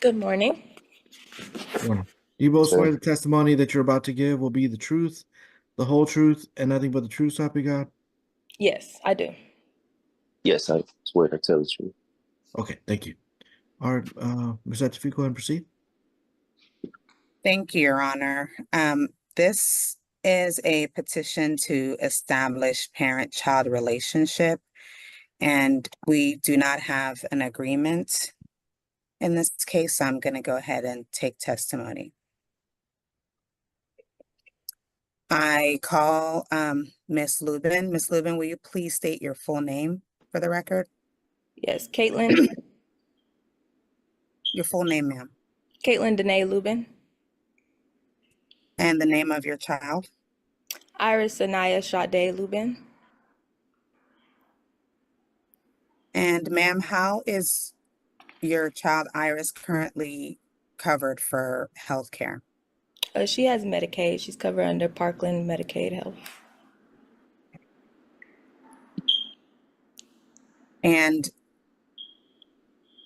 Good morning. One. Do you both Sure. swear the testimony that you're about to give will be the truth, the whole truth, and nothing but the truth, so help you God? Yes, I do. Yes, I swear to tell the truth. Okay, thank you. All right, Ms. Atafi, go ahead and proceed. Thank you, Your Honor. This is a petition to establish parent-child relationship, and we do not have an agreement in this case, so I'm going to go ahead and take testimony. I call Ms. Lubin. Ms. Lubin, will you please state your full name for the record? Yes, Caitlin. Your full name, ma'am. Caitlin Danae Lubin. And the name of your child? Iris Anaya Sade Lubin. And ma'am, how is your child Iris currently covered for health care? She has Medicaid. She's covered under Parkland Medicaid Health. And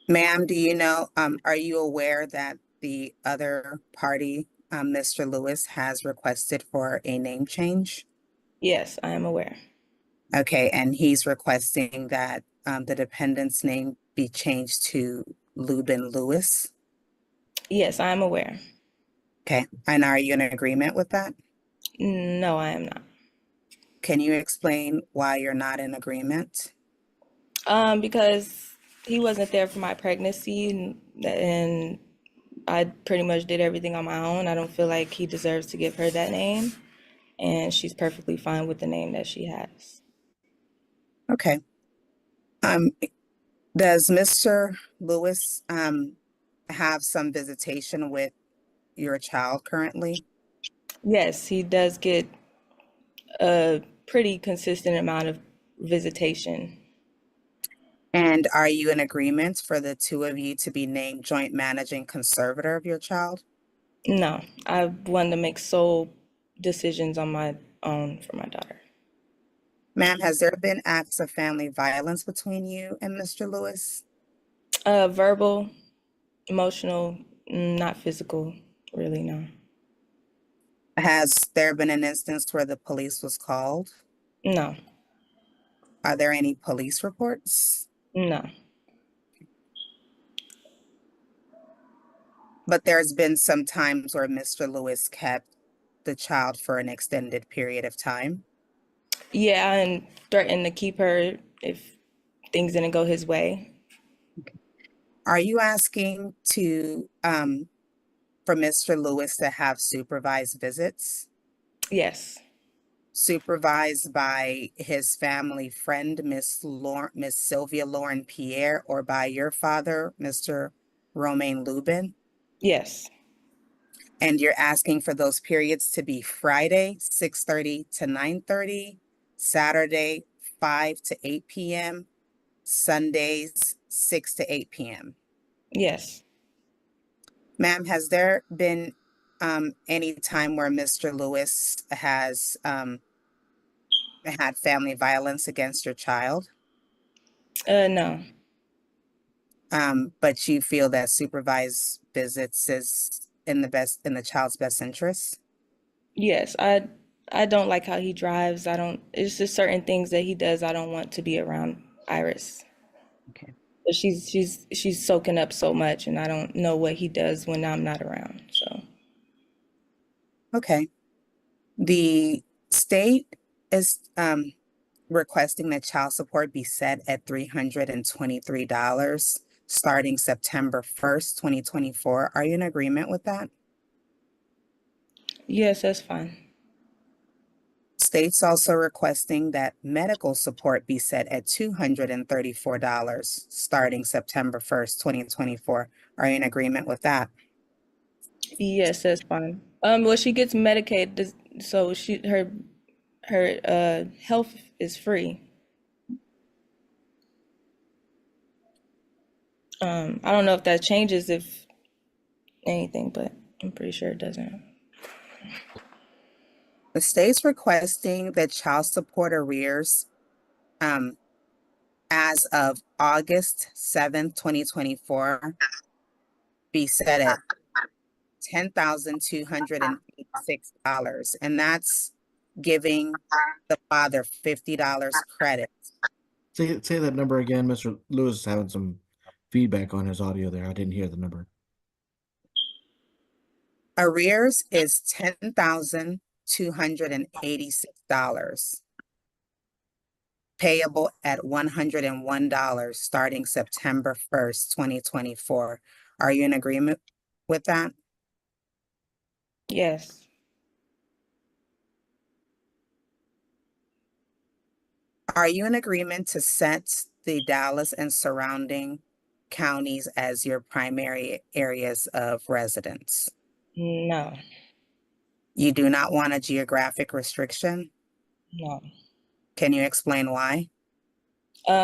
ma'am, do you know, are you aware that the other party, Mr. Lewis, has requested for a name change? Yes, I am aware. Okay, and he's requesting that the dependent's name be changed to Lubin Lewis? Yes, I am aware. Okay, and are you in agreement with that? No, I am not. Can you explain why you're not in agreement? Because he wasn't there for my pregnancy, and I pretty much did everything on my own. I don't feel like he deserves to give her that name, and she's perfectly fine with the name that she has. Okay. Does Mr. Lewis have some visitation with your child currently? Yes, he does get a pretty consistent amount of visitation. And are you in agreement for the two of you to be named joint managing conservator of your child? No, I want to make sole decisions on my own for my daughter. Ma'am, has there been acts of family violence between you and Mr. Lewis? Verbal, emotional, not physical, really, no. Has there been an instance where the police was called? No, Are there any police reports? no. But there's been some times where Mr. Lewis kept the child for an extended period of time. Yeah, and threatened to keep her if things didn't go his way. Are you asking to for Mr. Lewis to have supervised visits? Yes, Supervised by his family friend, Miss Sylvia Lauren Pierre, or by your father, Mr. Romain Lubin? yes, And you're asking for those periods to be Friday, 6:30 to 9:30, Saturday, 5 to 8 p.m., Sundays, 6 to 8 p.m. yes. Ma'am, has there been any time where Mr. Lewis has had family violence against your child? No. But you feel that supervised visits is in the child's best interest? Yes, I don't like how he drives. I don't, it's just certain things that he does I don't want to be around Iris. Okay. But she's soaking up so much, and I don't know what he does when I'm not around. So Okay. The state is requesting that child support be set at $323 starting September 1st, 2024. Are you in agreement with that? yes, that's fine. State's also requesting that medical support be set at $234 starting September 1st, 2024. Are you in agreement with that? Yes, that's fine. Well, she gets Medicaid, so her health is free. I don't know if that changes if anything, but I'm pretty sure it doesn't. The state's requesting that child support arrears as of August 7th, 2024 be set at $10,286, and that's giving the father $50 credit. Say that number again. Mr. Lewis is having some feedback on his audio there. I didn't hear the number. Arrears is $10,286, payable at $101 starting September 1st, 2024. Are you in agreement with that? Yes. Are you in agreement to set the Dallas and surrounding counties as your primary areas of residence? No. You do not want a geographic restriction? No. Can you explain why?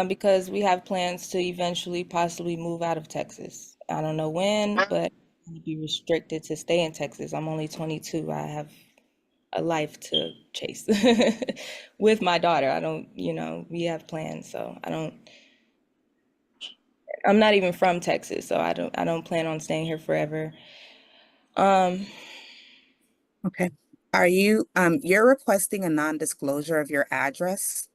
Because we have plans to eventually possibly move out of Texas. I don't know when, but I'll be restricted to stay in Texas. I'm only 22. I have a life to chase with my daughter. I don't, we have plans, so I'm not even from Texas, so I don't plan on staying here forever. Okay. Are you, you're requesting a non-disclosure of your address?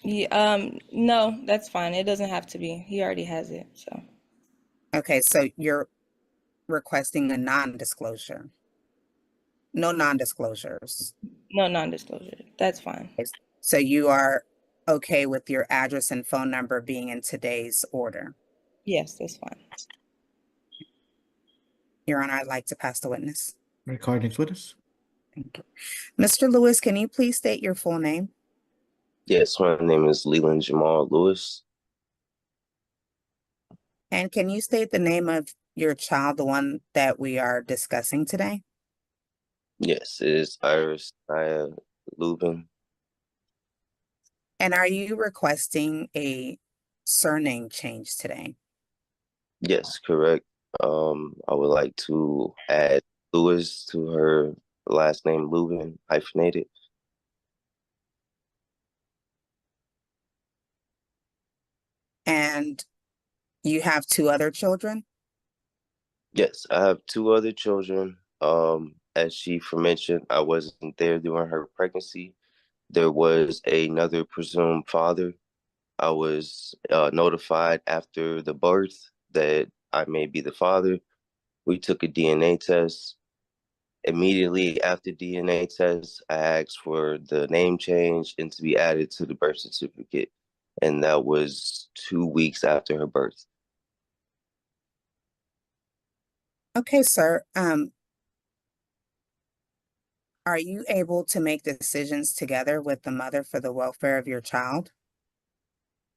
Yeah, no, that's fine. It doesn't have to be. He already has it, so Okay, so you're requesting a non-disclosure. No non-disclosures. no non-disclosure. That's fine. So you are okay with your address and phone number being in today's order? Yes, that's fine. Your Honor, I'd like to pass the witness. All right, call your next witness. Thank you. Mr. Lewis, can you please state your full name? Yes, my name is Leland Jamal Lewis. And can you state the name of your child, the one that we are discussing today? Yes, it is Iris Naya Lubin. And are you requesting a surname change today? Yes, correct. I would like to add Lewis to her last name Lubin, hyphenated. And you have two other children? Yes, I have two other children. As she mentioned, I wasn't there during her pregnancy. There was another presumed father. I was notified after the birth that I may be the father. We took a DNA test. Immediately after DNA test, I asked for the name change and to be added to the birth certificate. And that was 2 weeks after her birth. Okay, sir. Are you able to make decisions together with the mother for the welfare of your child?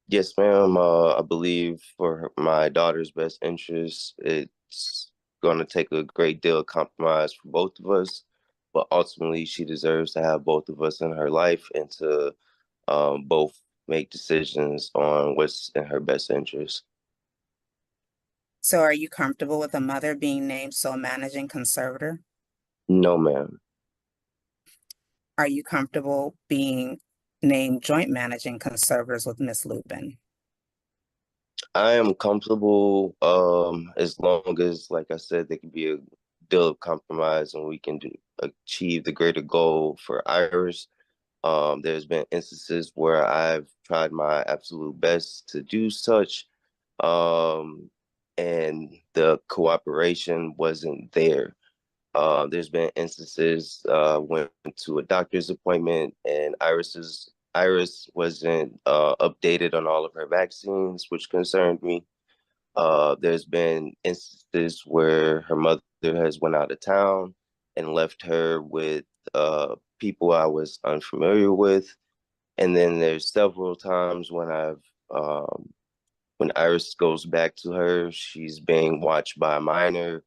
Yes, ma'am. I believe for my daughter's best interest, it's going to take a great deal of compromise for both of us. But ultimately, she deserves to have both of us in her life and to both make decisions on what's in her best interest. So are you comfortable with the mother being named sole managing conservator? No, ma'am. Are you comfortable being named joint managing conservators with Ms. Lubin? I am comfortable as long as, like I said, there can be a deal of compromise and we can achieve the greater goal for Iris. There's been instances where I've tried my absolute best to do such, and the cooperation wasn't there. There's been instances went to a doctor's appointment and Iris wasn't updated on all of her vaccines, which concerned me. There's been instances where her mother has went out of town and left her with people I was unfamiliar with. And then there's several times when Iris goes back to her, she's being watched by a minor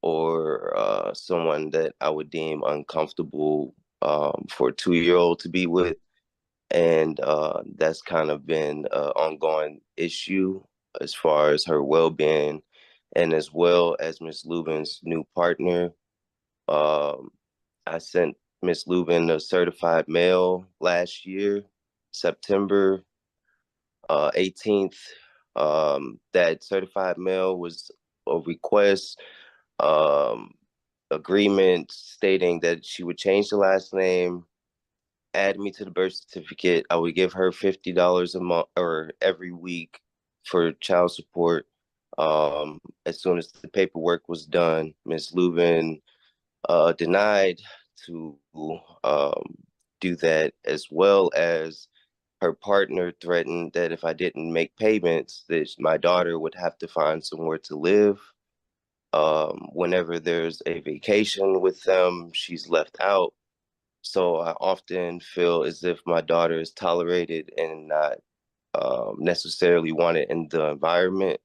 or someone that I would deem uncomfortable for a 2-year-old to be with. And that's kind of been an ongoing issue as far as her well-being, and as well as Miss Lubin's new partner. Um, I sent Miss Lubin a certified mail last year, September 18th. That certified mail was a request, um, agreement stating that she would change the last name, add me to the birth certificate. I would give her $50 a month or every week for child support. As soon as the paperwork was done, Ms. Lubin denied to um, do that, as well as her partner threatened that if I didn't make payments, that my daughter would have to find somewhere to live. Whenever there's a vacation with them, she's left out. So I often feel as if my daughter is tolerated and not necessarily wanted in the environment.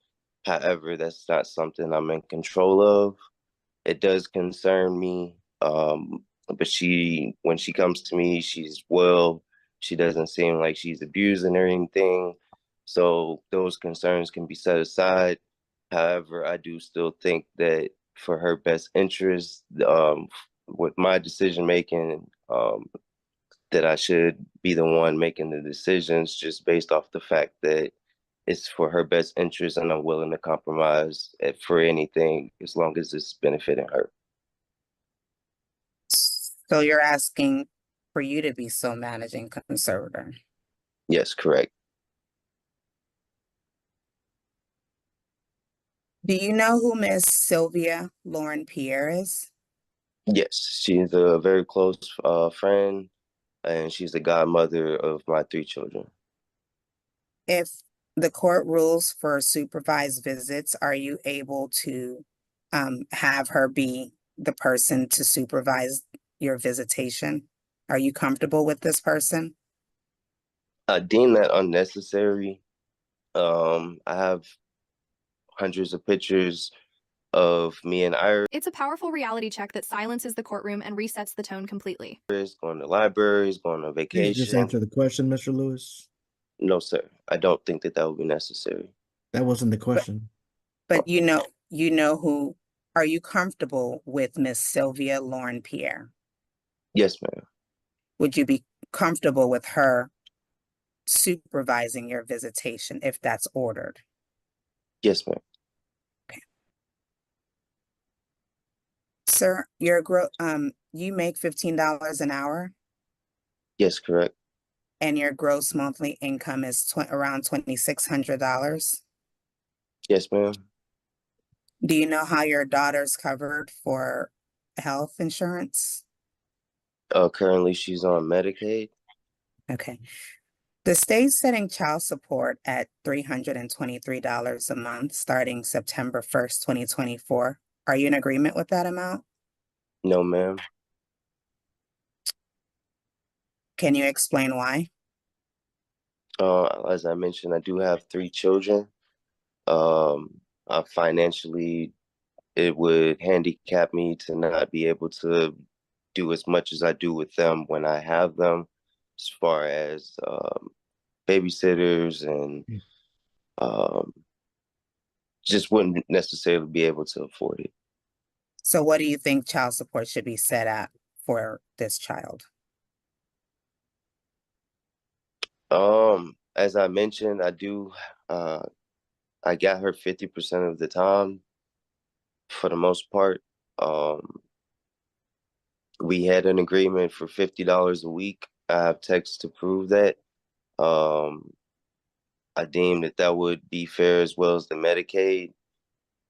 However, that's not something I'm in control of. It does concern me. But when she comes to me, she's well. She doesn't seem like she's abusing or anything. So those concerns can be set aside. However, I do still think that for her best interest, with my decision making, that I should be the one making the decisions just based off the fact that it's for her best interest and I'm willing to compromise for anything as long as it's benefiting her. So you're asking for you to be sole managing conservator. Yes, correct. Do you know who Miss Sylvia Lauren Pierre is? Yes, she's a very close friend and she's the godmother of my 3 children. If the court rules for supervised visits, are you able to have her be the person to supervise your visitation? Are you comfortable with this person? I deem that unnecessary. I have hundreds of pictures of me and Iris It's a powerful reality check that silences the courtroom and resets the tone completely. going to libraries, going on Please just vacation. answer the question, Mr. Lewis. No, sir. I don't think that would be necessary. That wasn't the question. But who, are you comfortable with Miss Sylvia Lauren Pierre? Yes, ma'am. Would you be comfortable with her supervising your visitation if that's ordered? Yes, ma'am. Sir, you make $15 an hour Yes, correct. and your gross monthly income is around $2,600. Yes, ma'am. Do you know how your daughter's covered for health insurance? Currently she's on Medicaid. Okay. The state's setting child support at $323 a month starting September 1st, 2024. Are you in agreement with that amount? No, ma'am. Can you explain why? As I mentioned, I do have 3 children. Financially, it would handicap me to not be able to do as much as I do with them when I have them, as far as babysitters and um, just wouldn't necessarily be able to afford it. So what do you think child support should be set at for this child? As I mentioned, I got her 50% of the time for the most part. We had an agreement for $50 a week. I have text to prove that. I deemed that would be fair as well as the Medicaid.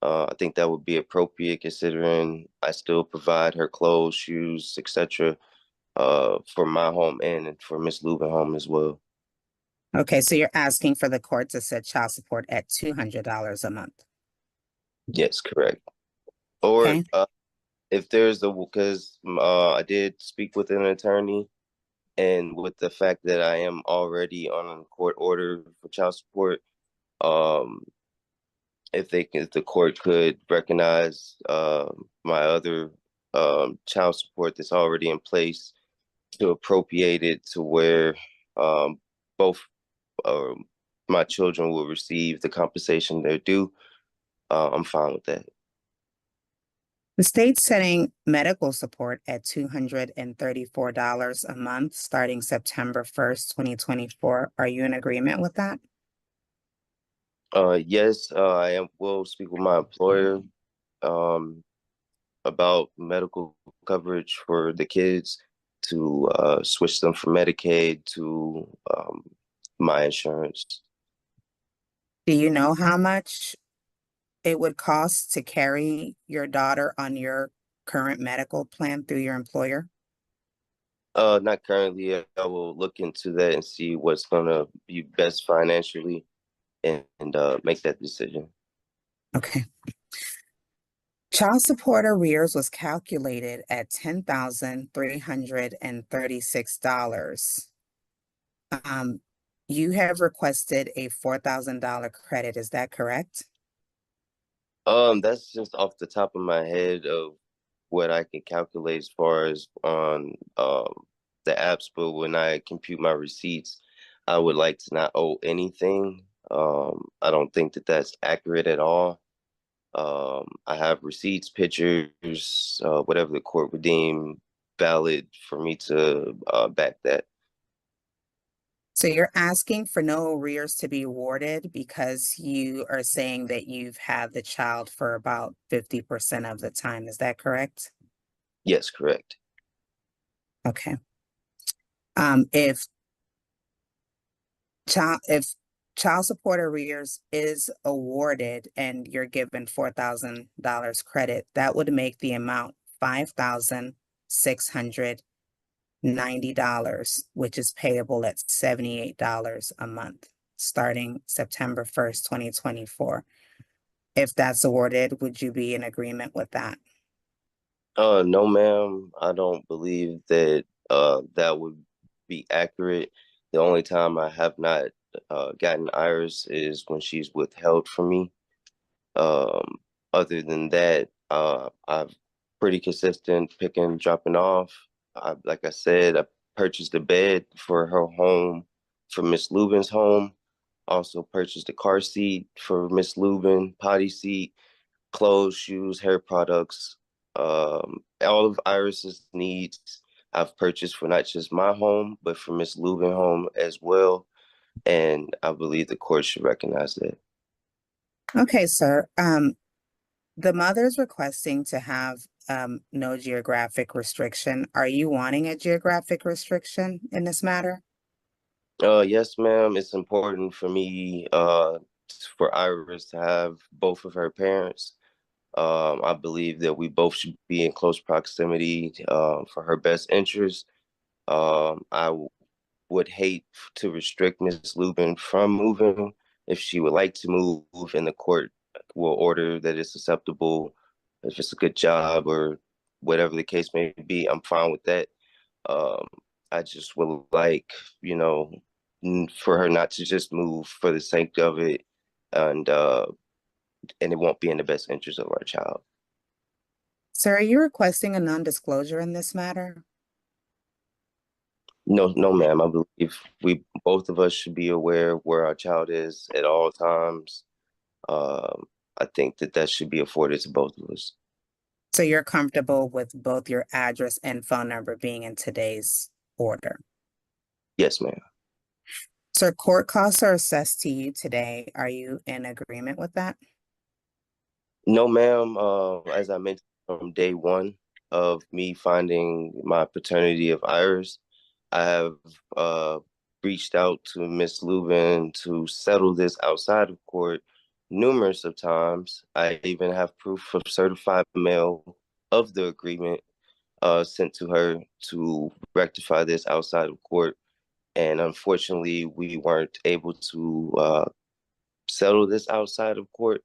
I think that would be appropriate considering I still provide her clothes, shoes, etc. For my home and for Miss Lubin home as well. Okay, so you're asking for the court to set child support at $200 a month. Yes, correct. Or Okay. if there's because I did speak with an attorney, and with the fact that I am already on a court order for child support, if the court could recognize my other child support that's already in place to appropriate it to where both my children will receive the compensation they're due, I'm fine with that. The state's setting medical support at $234 a month starting September 1st, 2024. Are you in agreement with that? Yes, will speak with my employer um, about medical coverage for the kids to switch them from Medicaid to my insurance. Do you know how much it would cost to carry your daughter on your current medical plan through your employer? Not currently. I will look into that and see what's gonna be best financially and make that decision. Okay. Child support arrears was calculated at $10,336. Um, you have requested a $4,000 credit, is that correct? That's just off the top of my head of what I can calculate as far as on the apps, but when I compute my receipts, I would like to not owe anything. I don't think that that's accurate at all. I have receipts, pictures, whatever the court would deem valid for me to back that. So you're asking for no arrears to be awarded because you are saying that you've had the child for about 50% of the time. Is that correct? Yes, correct. Okay. If child support arrears is awarded and you're given $4,000 credit, that would make the amount $5,690, which is payable at $78 a month, starting September 1st, 2024. If that's awarded, would you be in agreement with that? No, ma'am. I don't believe that that would be accurate. The only time I have not gotten Iris is when she's withheld from me. Um, Other than that, I've pretty consistent picking, dropping off. Like I said, I purchased a bed for her home, for Miss Lubin's home. Also purchased a car seat for Miss Lubin, potty seat, clothes, shoes, hair products, all of Iris's needs I've purchased for not just my home, but for Miss Lubin home as well. And I believe the court should recognize that. Okay, sir. The mother's requesting to have no geographic restriction. Are you wanting a geographic restriction in this matter? Yes, ma'am. It's important for me, for Iris to have both of her parents. I believe that we both should be in close proximity, for her best interest. I would hate to restrict Ms. Lubin from moving. If she would like to move, and the court will order that it's acceptable, if it's a good job or whatever the case may be, I'm fine with that. Um, I just would like, you know, for her not to just move for the sake of it, and uh, and it won't be in the best interest of our child. Sir, are you requesting a non-disclosure in this matter? No, no, ma'am. I believe we both of us should be aware where our child is at all times. I think that that should be afforded to both of us. So you're comfortable with both your address and phone number being in today's order? Yes, ma'am. Sir, court costs are assessed to you today. Are you in agreement with that? No, ma'am. As I mentioned from day one of me finding my paternity of Iris, I have reached out to Miss Lubin to settle this outside of court numerous of times. I even have proof of certified mail of the agreement sent to her to rectify this outside of court. And unfortunately, we weren't able to settle this outside of court.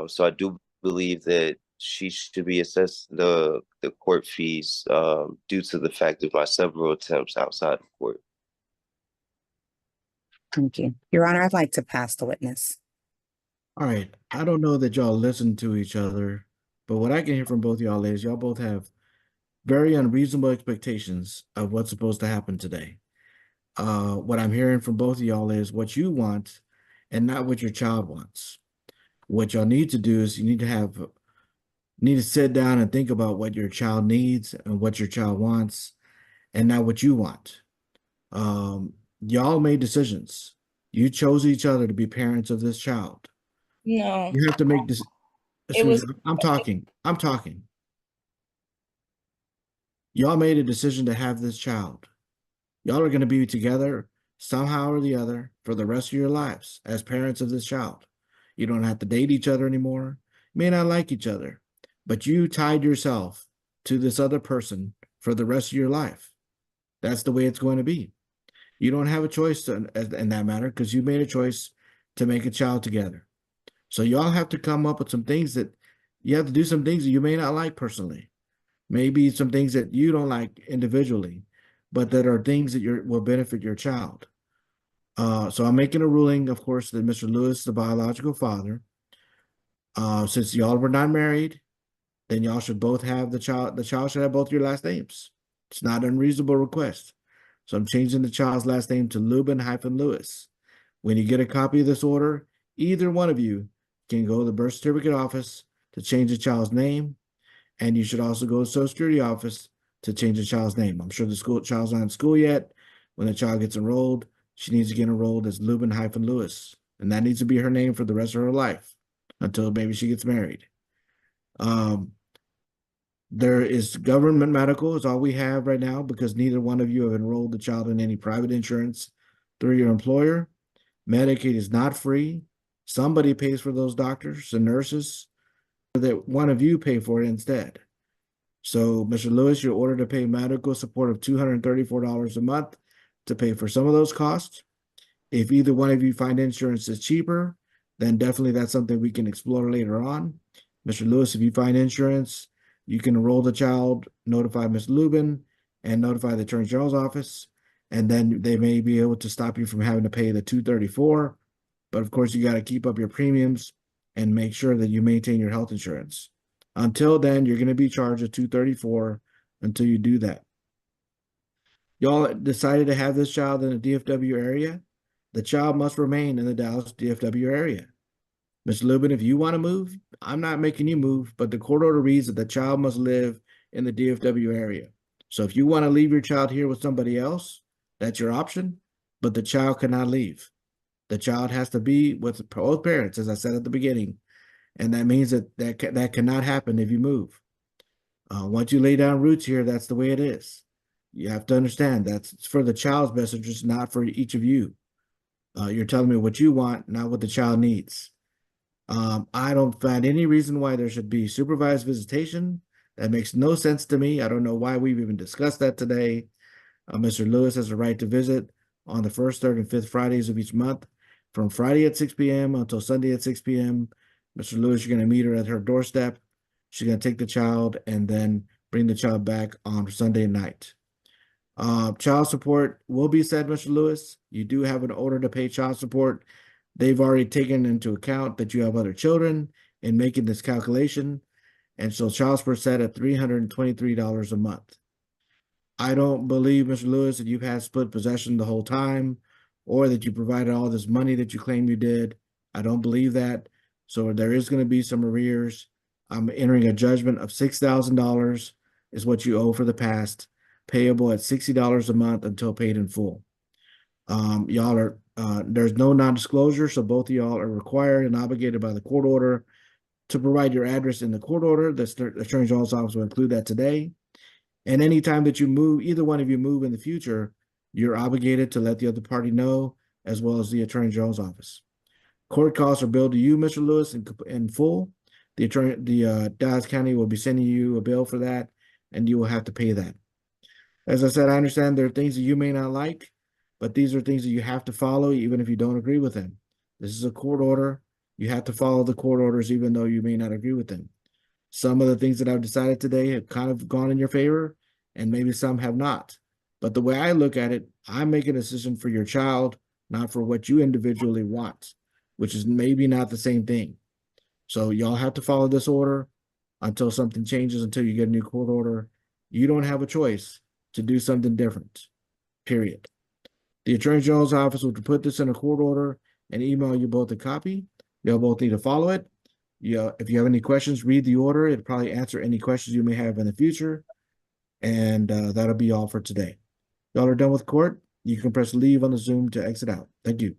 So I do believe that she should be assessed the court fees due to the fact of my several attempts outside of court. Thank you. Your Honor, I'd like to pass the witness. All right. I don't know that y'all listen to each other, but what I can hear from both y'all is y'all both have very unreasonable expectations of what's supposed to happen today. What I'm hearing from both of y'all is what you want and not what your child wants. What y'all need to do is you need to sit down and think about what your child needs and what your child wants and not what you want. Y'all made decisions. You chose each other to be parents of this child. No, You have to make this. it Excuse was. me, I'm talking. I'm talking. Y'all made a decision to have this child. Y'all are going to be together somehow or the other for the rest of your lives as parents of this child. You don't have to date each other anymore. You may not like each other, but you tied yourself to this other person for the rest of your life. That's the way it's going to be. You don't have a choice in that matter because you made a choice to make a child together. So y'all have to come up with some things that you have to do some things that you may not like personally. Maybe some things that you don't like individually, but that are things that will benefit your child. So I'm making a ruling, of course, that Mr. Lewis, the biological father, since y'all were not married, then y'all should both have the child. The child should have both your last names. It's not an unreasonable request. So I'm changing the child's last name to Lubin-Lewis. When you get a copy of this order, either one of you can go to the birth certificate office to change the child's name, and you should also go to the Social Security office to change the child's name. I'm sure the child's not in school yet. When the child gets enrolled, she needs to get enrolled as Lubin-Lewis, and that needs to be her name for the rest of her life until maybe she gets married. There is government medical is all we have right now because neither one of you have enrolled the child in any private insurance through your employer. Medicaid is not free. Somebody pays for those doctors and nurses, that one of you pay for it instead. So, Mr. Lewis, you're ordered to pay medical support of $234 a month to pay for some of those costs. If either one of you find insurance is cheaper, then definitely that's something we can explore later on. Mr. Lewis, if you find insurance, you can enroll the child, notify Ms. Lubin, and notify the Attorney General's office, and then they may be able to stop you from having to pay the $234. But of course, you got to keep up your premiums and make sure that you maintain your health insurance. Until then, you're going to be charged a $234 until you do that. Y'all decided to have this child in the DFW area. The child must remain in the Dallas DFW area. Ms. Lubin, if you want to move, I'm not making you move, but the court order reads that the child must live in the DFW area. So if you want to leave your child here with somebody else, that's your option, but the child cannot leave. The child has to be with both parents, as I said at the beginning, and that means that cannot happen if you move. Once you lay down roots here, that's the way it is. You have to understand that's for the child's best interest, not for each of you. You're telling me what you want, not what the child needs. I don't find any reason why there should be supervised visitation. That makes no sense to me. I don't know why we've even discussed that today. Mr. Lewis has a right to visit on the first, third, and fifth Fridays of each month from Friday at 6 p.m. until Sunday at 6 p.m. Mr. Lewis, you're going to meet her at her doorstep. She's going to take the child and then bring the child back on Sunday night. Child support will be said, Mr. Lewis. You do have an order to pay child support. They've already taken into account that you have other children in making this calculation. And so child support set at $323 a month. I don't believe, Mr. Lewis, that you've had split possession the whole time or that you provided all this money that you claim you did. I don't believe that. So there is going to be some arrears. I'm entering a judgment of $6,000 is what you owe for the past, payable at $60 a month until paid in full. Y'all are, there's no non-disclosure, so both of y'all are required and obligated by the court order to provide your address in the court order. The Attorney General's office will include that today. And anytime that you move, either one of you move in the future, you're obligated to let the other party know, as well as the Attorney General's office. Court costs are billed to you, Mr. Lewis, in full. The Dallas County will be sending you a bill for that, and you will have to pay that. As I said, I understand there are things that you may not like, but these are things that you have to follow, even if you don't agree with them. This is a court order. You have to follow the court orders, even though you may not agree with them. Some of the things that I've decided today have kind of gone in your favor, and maybe some have not. But the way I look at it, I'm making a decision for your child, not for what you individually want, which is maybe not the same thing. So y'all have to follow this order until something changes, until you get a new court order. You don't have a choice to do something different, period. The Attorney General's office will put this in a court order and email you both a copy. You'll both need to follow it. If you have any questions, read the order. It'll probably answer any questions you may have in the future. And that'll be all for today. Y'all are done with court. You can press leave on the Zoom to exit out. Thank you.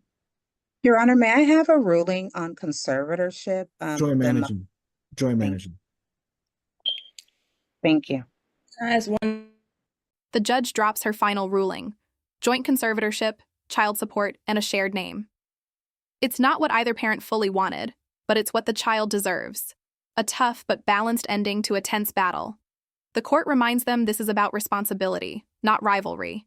Your Honor, may I have a ruling on conservatorship? Joint managing. Joint Thank- managing. Thank you. As one, The judge drops her final ruling: joint conservatorship, child support, and a shared name. It's not what either parent fully wanted, but it's what the child deserves. A tough but balanced ending to a tense battle. The court reminds them this is about responsibility, not rivalry.